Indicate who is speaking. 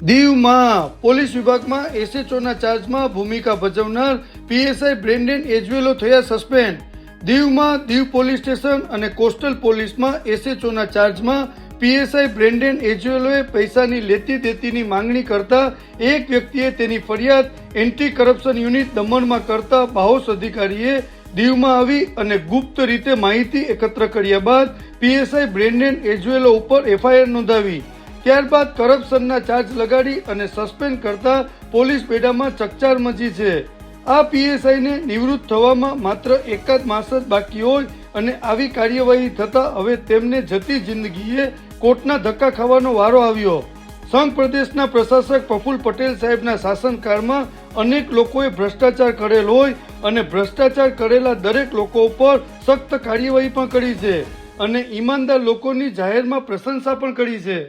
Speaker 1: દીવમાં પોલીસ વિભાગમાં એસએચઓના ચાર્જમાં ભૂમિકા ભજવનાર પીએસઆઈ બ્રેન્ડન એજવેલો થયા સસ્પેન્ડ. દીવમાં દીવ પોલીસ સ્ટેશન અને કોસ્ટલ પોલીસમાં એસએચઓના ચાર્જમાં પીએસઆઈ બ્રેન્ડન એજવેલોએ પૈસાની લેતી દેતીની માંગણી કરતા એક વ્યક્તિએ તેની ફરિયાદ એન્ટી કરપ્શન યુનિટ દમણમાં કરતા બાહોશ અધિકારીએ દીવમાં આવી અને ગુપ્ત રીતે માહિતી એકત્ર કર્યા બાદ પીએસઆઈ બ્રેન્ડન એજવેલો ઉપર એફઆઈઆર નોંધાવી. ત્યારબાદ કરપ્શનના ચાર્જ લગાડી અને સસ્પેન્ડ કરતા પોલીસ બેડામાં ચકચાર મચી છે. આ પીએસઆઈને નિવૃત્ત થવામાં માત્ર એકાદ માસ જ બાકી હોય અને આવી કાર્યવાહી થતા હવે તેમને જતી જિંદગીએ કોર્ટના ધક્કા ખાવાનો વારો આવ્યો. સંઘ પ્રદેશના પ્રશાસક પ્રફુલ્લ પટેલ સાહેબના શાસનકાળમાં અનેક લોકોએ ભ્રષ્ટાચાર કરેલ હોય અને ભ્રષ્ટાચાર કરેલા દરેક લોકો ઉપર સખ્ત કાર્યવાહી પણ કરી છે અને ઈમાનદાર લોકોની જાહેરમાં પ્રશંસા પણ કરી છે.